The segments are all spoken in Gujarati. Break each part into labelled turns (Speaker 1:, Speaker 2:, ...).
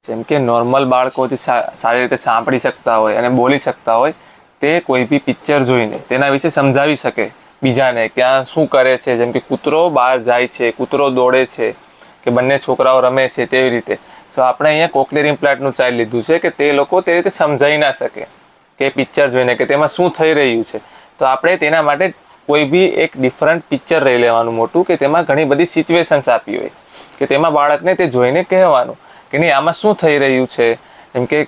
Speaker 1: જેમ કે નોર્મલ બાળકો જે સારી રીતે સાંભળી શકતા હોય અને બોલી શકતા હોય તે કોઈ બી પિક્ચર જોઈને તેના વિશે સમજાવી શકે બીજાને કે આ શું કરે છે, જેમ કે કૂતરો બહાર જાય છે, કૂતરો દોડે છે કે બંને છોકરાઓ રમે છે તેવી રીતે. તો આપણે અહીંયા કોક્લિયર ઇમ્પ્લાન્ટનું ચાઇલ્ડ લીધું છે કે તે લોકો તે રીતે સમજાવી ના શકે કે પિક્ચર જોઈને કે તેમાં શું થઈ રહ્યું છે. તો આપણે તેના માટે કોઈ બી એક ડિફરન્ટ પિક્ચર લઈ લેવાનું મોટું કે તેમાં ઘણી બધી સિચ્યુએશન્સ આપી હોય કે તેમાં બાળકને તે જોઈને કહેવાનું કે નહીં આમાં શું થઈ રહ્યું છે. જેમ કે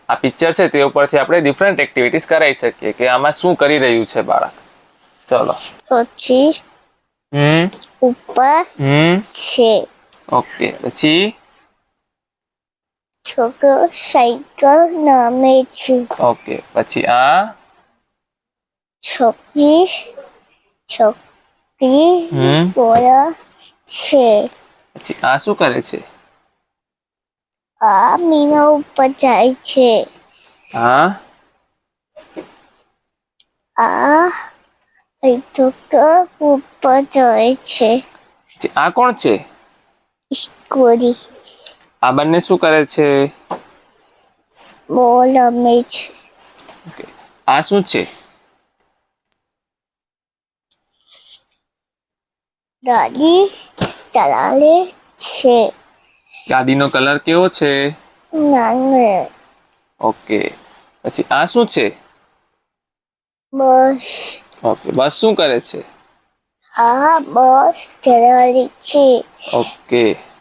Speaker 1: આ પિક્ચર છે તે ઉપરથી આપણે ડિફરન્ટ એક્ટિવિટીઝ કરાવી શકીએ કે આમાં શું કરી રહ્યું છે બાળક. ચલો.
Speaker 2: પછી ઉપર છે.
Speaker 1: ઓકે. પછી
Speaker 2: છોકરો સાયકલ નામે છે.
Speaker 1: ઓકે. પછી આ
Speaker 2: છોકરી બોલે છે.
Speaker 1: પછી આ શું કરે છે?
Speaker 2: આ મીના ઉપર જાય છે.
Speaker 1: આ
Speaker 2: છોકરો ઉપર જાય છે.
Speaker 1: પછી આ કોણ છે?
Speaker 2: સ્કૂલી
Speaker 1: આ બંને શું કરે છે?
Speaker 2: બોલ રમે છે.
Speaker 1: ઓકે. આ શું છે?
Speaker 2: ગાડી ચલાવે છે.
Speaker 1: ગાડીનો કલર કેવો છે?
Speaker 2: નાને.
Speaker 1: ઓકે. પછી આ શું છે?
Speaker 2: બસ.
Speaker 1: ઓકે. બસ શું કરે છે?
Speaker 2: આ બસ ચલાવે છે.
Speaker 1: ઓકે.